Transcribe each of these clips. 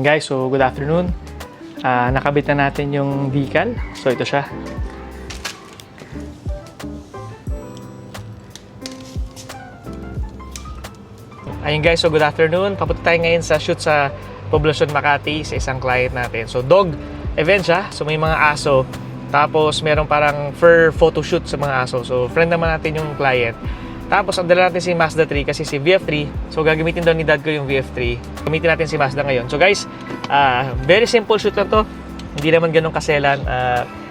Ayun guys, so good afternoon. Nakabit na natin yung decal. So ito siya. Ayun guys, so good afternoon. Papunta tayo ngayon sa shoot sa Poblacion, Makati sa isang client natin. So dog event siya. So may mga aso. Tapos merong parang fur photoshoot sa mga aso. So friend naman natin yung client. Tapos ang dala natin si Mazda 3 kasi si VF3. So gagamitin daw ni dad ko yung VF3. Gamitin natin si Mazda ngayon. So guys, very simple shoot lang to. Hindi naman ganun kaselan.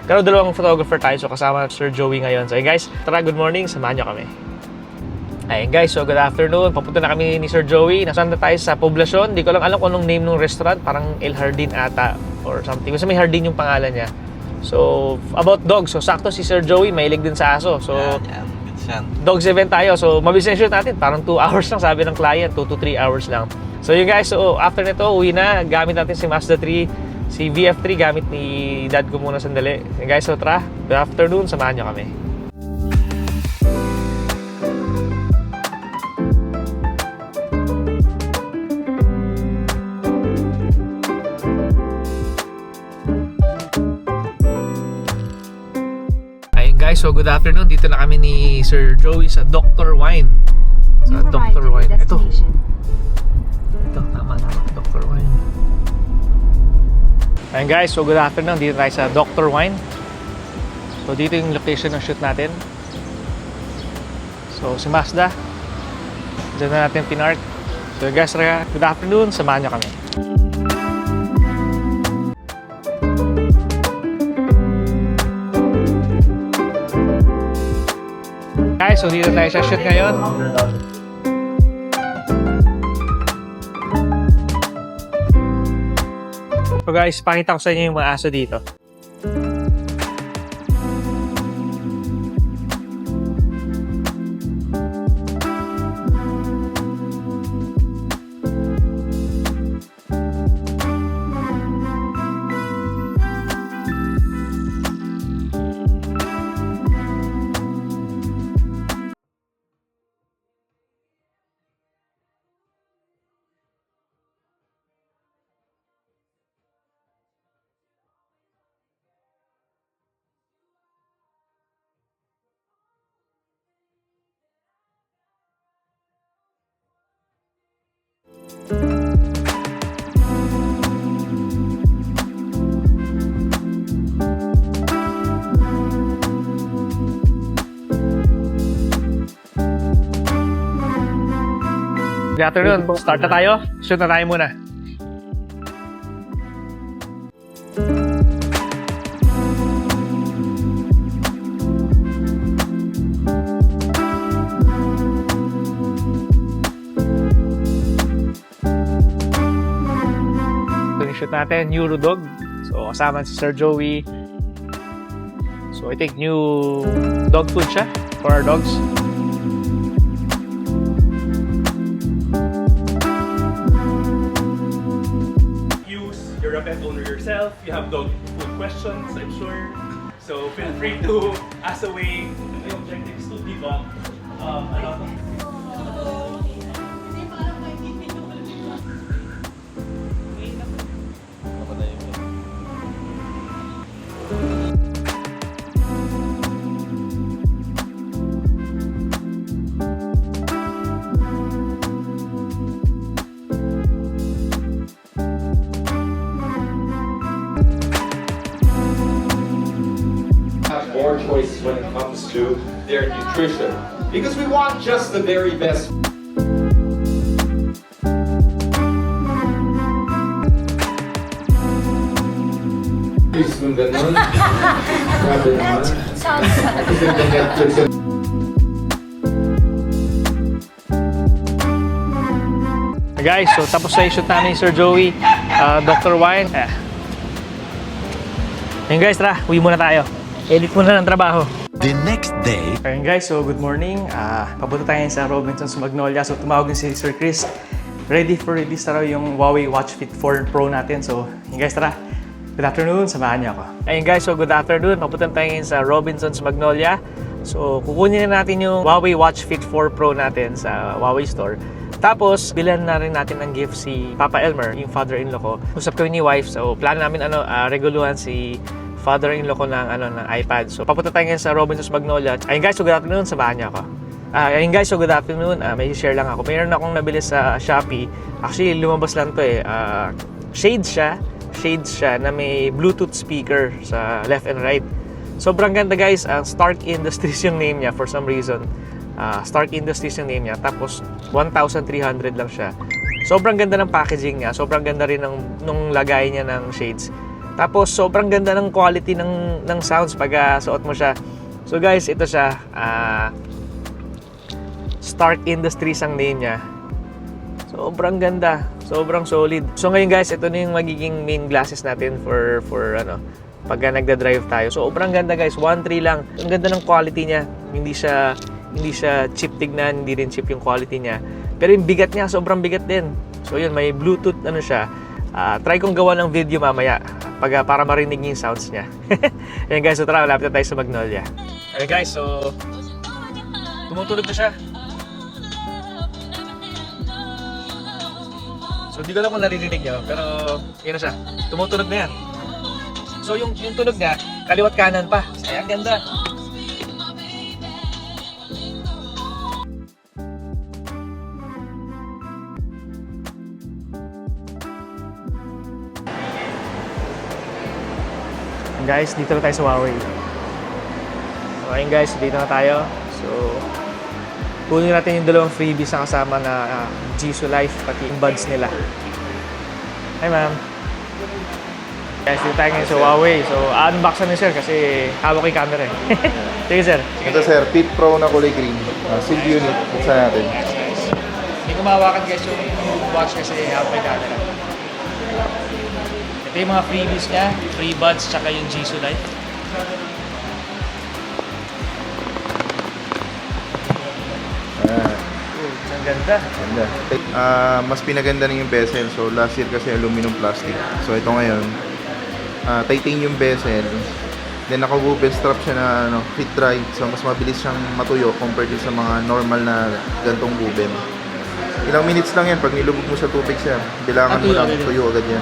Pero dalawang photographer tayo. So kasama Sir Joey ngayon. So guys, tara, good morning. Samahan nyo kami. Ayun guys, so good afternoon. Papunta na kami ni Sir Joey. Nasaan na tayo sa Poblacion. Hindi ko lang alam kung anong name ng restaurant. Parang El Jardin ata or something. Kasi may Jardin yung pangalan niya. So, about dogs. So, sakto si Sir Joey, mahilig din sa aso. So, dogs event tayo. So, mabilis na shoot natin. Parang 2 hours lang, sabi ng client. 2 to 3 hours lang. So, yun guys. So, after nito, uwi na. Gamit natin si Mazda 3. Si VF3, gamit ni dad ko muna sandali. Yun guys, so tara. Good afternoon. Samahan nyo kami. Guys, so good afternoon. Dito na kami ni Sir Joey sa Dr. Wine. Sa Dr. Wine. Ito, tama. Dr. Wine. Ayun guys, so good afternoon. Dito tayo sa Dr. Wine. So dito yung location ng shoot natin. So si Mazda, dyan na natin pinark. So guys, good afternoon. Samahan nyo kami. Guys, so dito tayo sa shoot ngayon. So guys, pakita ko sa inyo yung mga aso dito. Good afternoon. Start na tayo. Shoot na tayo muna. Ito yung shoot natin, Neuro Dog. So kasama si Sir Joey. So I think new dog food siya for our dogs. You're a pet owner yourself, you have dog food questions, I'm sure. So feel free to ask away the objectives to debug a lot of more choices when it comes to their nutrition, because we want just the very best. Yung ganun. Grabe naman. Kasi the Netflix. Guys, so tapos na yung shoot namin ni Sir Joey, Dr. Wine. Ayun guys, tara, uwi muna tayo. Edit muna ng trabaho. The next day. Ayun guys, so good morning. Papunta tayo sa Robinsons Magnolia. So tumawag din si Sir Chris. Ready for release na raw yung Huawei Watch Fit 4 Pro natin. So yun guys, tara. Good afternoon, samahan niyo ako. Ayun guys, so good afternoon. Papunta tayo ngayon sa Robinsons Magnolia. So kukunin na natin yung Huawei Watch Fit 4 Pro natin sa Huawei Store. Tapos, bilan na rin natin ng gift si Papa Elmer, yung father-in-law ko. Usap kami ni wife, so plano namin reguluhan si father-in-law ko ng iPad. So, papunta tayo ngayon sa Robinsons Magnolia. Ayun guys, so good afternoon, samahan niyo ako. Ayun guys, so good afternoon. May share lang ako. Mayroon akong nabili sa Shopee. Actually, lumabas lang to Shades siya na may Bluetooth speaker sa left and right. Sobrang ganda guys. Stark Industries yung name niya for some reason. Stark Industries yung name niya. Tapos 1,300 lang siya. Sobrang ganda ng packaging niya. Sobrang ganda rin nung lagay niya ng shades. Tapos sobrang ganda ng quality ng sounds pag suot mo siya. So guys, ito siya. Stark Industries ang name niya. Sobrang ganda. Sobrang solid. So ngayon guys, ito na yung magiging main glasses natin for pag nagda-drive tayo. So sobrang ganda guys. 1.3 lang. Ang ganda ng quality niya. Hindi siya cheap tignan, hindi rin cheap yung quality niya. Pero yung bigat niya, sobrang bigat din. So yun, may Bluetooth siya. Try kong gawa ng video mamaya para marinig niyo yung sounds niya. Ayan guys, so tara, malapit na tayo sa Magnolia. Okay guys, so tumutulog na siya. So di ko alam kung naririnig niyo, pero yun na siya. Tumutulog na yan. So yung tunog niya, kaliwat kanan pa. Kaya ang ganda. Guys, dito na tayo sa Huawei. So, ayun guys, dito na tayo. So, kunin natin yung dalawang freebies na kasama na Jisoo Life, pati yung buds nila. Hi ma'am. Guys, dito tayo ngayon sa Huawei. So, unbox na ni sir kasi hawak ko yung camera eh. Sige sir. Ito sir, Fit Pro na kulay green. Sealed unit. Buksan natin. Hindi ko mahawakan guys yung watch kasi hawak ko yung camera. Ito yung mga freebies niya, free buds, tsaka yung Jisoo Life. Ang ganda. Ganda. Mas pinaganda na yung bezel. So last year kasi aluminum plastic. So ito ngayon, titanium bezel. Then naka-woven strap siya na fit dry. So mas mabilis siyang matuyo compared sa mga normal na gantong woven. Ilang minutes lang yan pag nilubog mo sa tubig sir. Bilangan mo lang, tuyo agad yan.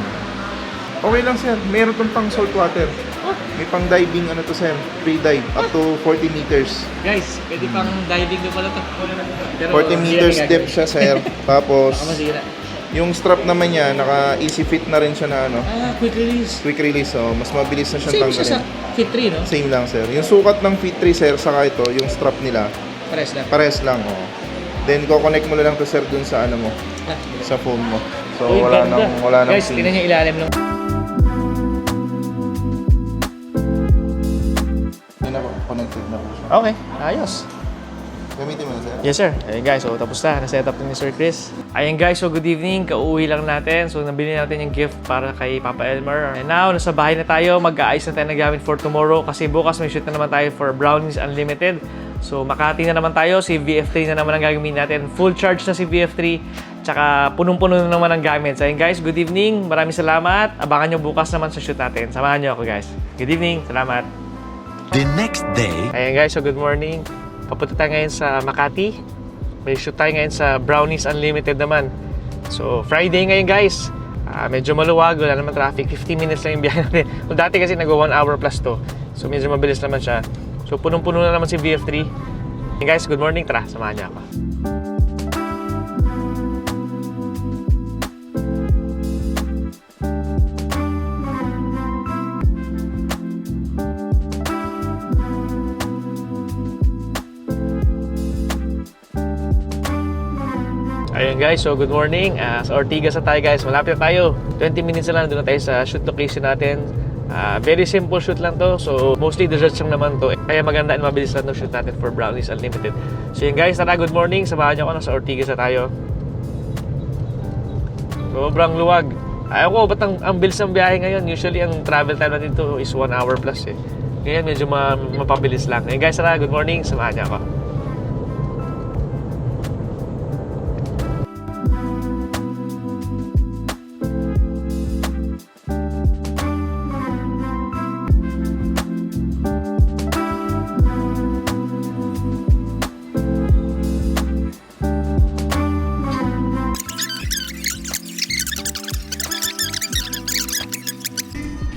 Okay lang sir, meron tong pang salt water. May pang diving to sir, free dive up to 40 meters. Guys, pwede pang diving doon pala ito. 40 meters depth siya sir. Tapos masira. yung strap naman niya, naka easy fit na rin siya na Quick release. quick release. So mas mabilis na siyang Same siya sa tanggalin. Fit 3, no? Same lang sir. Yung sukat ng Fit 3 sir, saka ito, yung strap nila, Pares lang. pares lang. Oh. Then ko-connect mo na lang to sir dun sa mo, sa phone mo. So Uy, wala ganda. nang Guys, pin. tingnan niyo ilalim ng... Yan na po, connected na po siya. Okay, ayos. Gamitin mo na sir. Yes sir. Ayun guys, so tapos na. Na-set up ni Sir Chris. Ayun guys, so good evening. Kauwi lang natin. So nabili natin yung gift para kay Papa Elmer. And now, nasa bahay na tayo. Mag-aayos na tayo ng gamit for tomorrow. Kasi bukas may shoot na naman tayo for Brownies Unlimited. So Makati na naman tayo. Si VF3 na naman ang gagamitin natin. Full charge na si VF3. Tsaka punong-puno na naman ang gamit. So ayun guys, good evening. Maraming salamat. Abangan nyo bukas naman sa shoot natin. Samahan nyo ako guys. Good evening. Salamat. The next day. Ayan guys, so good morning. Papunta tayo ngayon sa Makati. May shoot tayo ngayon sa Brownies Unlimited naman. So Friday ngayon guys. Medyo maluwag, wala naman traffic. 15 minutes lang yung biyahe natin. Kung dati kasi nag-1 hour plus to. So medyo mabilis naman siya. So punong-puno na naman si VF3. Ayan guys, good morning. Tara, samahan niyo ako. Ayun guys, so good morning. Sa Ortigas na tayo guys. Malapit na tayo. 20 minutes na lang doon na tayo sa shoot location natin. Very simple shoot lang to. So mostly desserts lang naman to. Kaya maganda at mabilis lang to shoot natin for Brownies Unlimited. So yun guys, tara, good morning. Samahan niyo ako. Nasa Ortigas na tayo. Sobrang luwag. Ayaw ko, ba't ang bilis ng biyahe ngayon? Usually ang travel time natin to is 1 hour plus eh. Ngayon medyo mapabilis lang. Ayun guys, tara, good morning. Samahan niyo ako.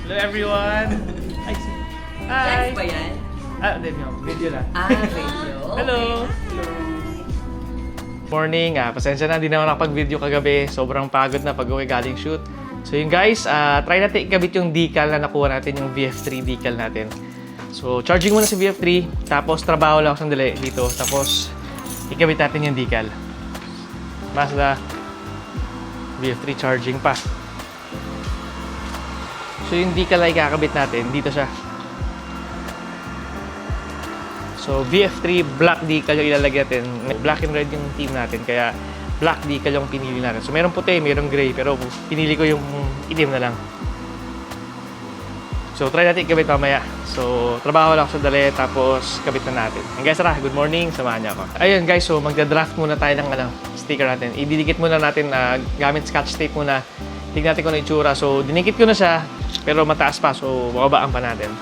Hello everyone! Hi! Live ba yan? Video lang. Radio. Hello! Morning, pasensya na, hindi naman nakapag-video kagabi. Sobrang pagod na pag-uwi galing shoot. So yun guys, try natin ikabit yung decal na nakuha natin, yung VF3 decal natin. So charging muna si VF3, tapos trabaho lang ako sandali dito, tapos ikabit natin yung decal. Mazda VF3 charging pa. So yung decal na ikakabit natin, dito siya. So, VF3 black decal yung ilalagay natin. Black and red yung team natin, kaya black decal yung pinili natin. So, merong puti, merong gray, pero pinili ko yung itim na lang. So, try natin ikabit mamaya. So, trabaho lang sa dali, tapos kabit na natin. And guys, tara, good morning, samahan niyo ako. Ayun guys, so magda-draft muna tayo ng sticker natin. Ididikit muna natin gamit scotch tape muna. Tignan natin kung ano itsura. So, dinikit ko na siya, pero mataas pa, so bababaan pa natin.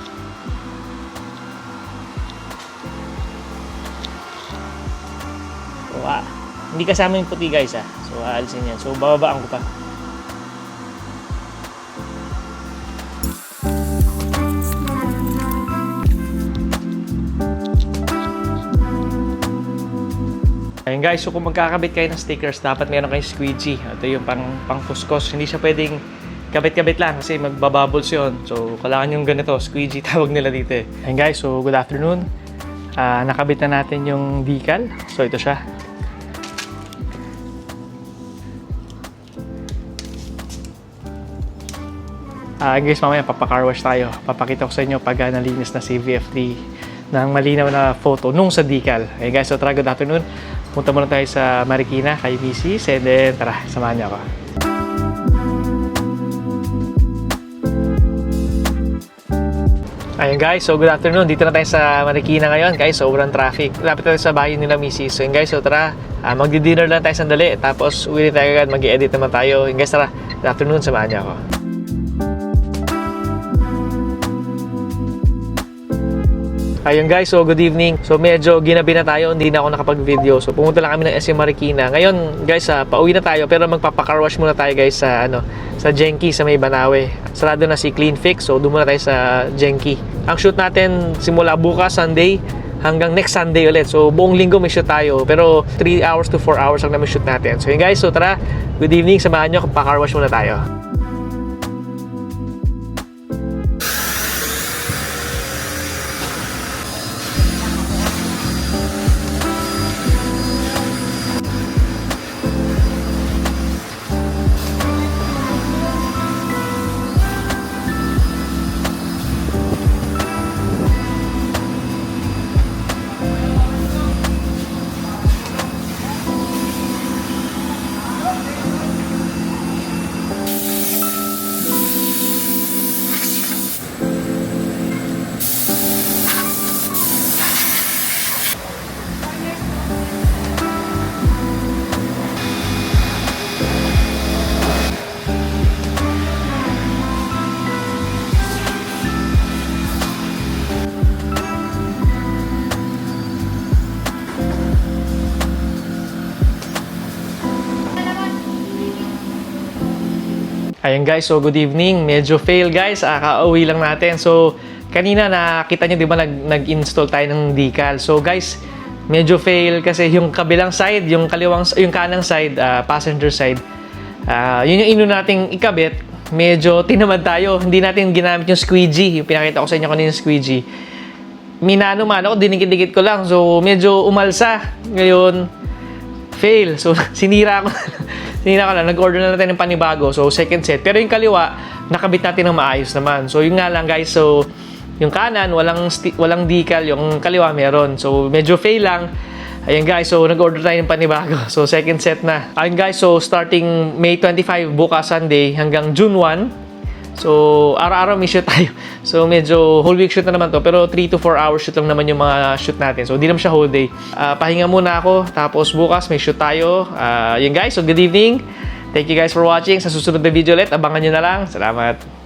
Hindi kasama yung puti guys So aalisin yan. So bababaan ko pa. Ayun guys, so kung magkakabit kayo ng stickers, dapat meron kayong squeegee. Ito yung pang puskos. Hindi siya pwedeng kabit-kabit lang kasi magbabubbles yun. So kailangan yung ganito, squeegee tawag nila dito eh. Ayun guys, so good afternoon. Nakabit na natin yung decal. So ito siya. Guys, mamaya papacar wash tayo. Papakita ko sa inyo pag nalinis na si VF3 ng malinaw na photo nung sa decal. Okay guys, so tara, good afternoon. Punta muna tayo sa Marikina kay Mrs. And then tara, samahan niyo ako. Ayun guys, so good afternoon. Dito na tayo sa Marikina ngayon. Guys, sobrang traffic. Lapit tayo sa bahay nila Mrs. So yun guys, so tara, magdi-dinner lang tayo sandali. Tapos uwi tayo agad, mag-i-edit naman tayo. Yun guys, tara, good afternoon, samahan niyo ako. Ayun guys, so good evening. So medyo ginabi na tayo, hindi na ako nakapag-video. So pumunta lang kami ng SM Marikina. Ngayon guys, pauwi na tayo pero magpapa-car wash muna tayo guys sa sa Genki sa May Banawe. Sarado na si Clean Fix, so doon muna tayo sa Genki. Ang shoot natin simula bukas Sunday hanggang next Sunday ulit. So buong linggo may shoot tayo, pero 3 hours to 4 hours lang naman shoot natin. So yun guys, so tara, good evening, samahan nyo, pa-car wash muna tayo. Ayun guys, so good evening. Medyo fail guys, kakauwi lang natin. So kanina nakita nyo, di ba, nag-install tayo ng decal. So guys, medyo fail kasi yung kabilang side, yung kanang side, passenger side, yun yung ino nating ikabit. Medyo tinamad tayo. Hindi natin ginamit yung squeegee. Yung pinakita ko sa inyo kanina yung squeegee. Minano-mano ko, dinikit-dikit ko lang. So medyo umalsa. Ngayon, fail. So sinira ko. Sinira ko lang, nag-order na natin ng panibago. So, second set. Pero yung kaliwa, nakabit natin ng maayos naman. So, yun nga lang guys. So, yung kanan, walang decal. Yung kaliwa, meron. So, medyo fail lang. Ayun guys, so nag-order tayo ng panibago. So, second set na. Ayun guys, so starting May 25, bukas Sunday, hanggang June 1. So, araw-araw may shoot tayo. So, medyo whole week shoot na naman to. Pero 3 to 4 hours shoot lang naman yung mga shoot natin. So, di naman siya whole day. Pahinga muna ako. Tapos bukas may shoot tayo. Yun guys, so good evening. Thank you guys for watching. Sa susunod na video ulit, abangan nyo na lang. Salamat.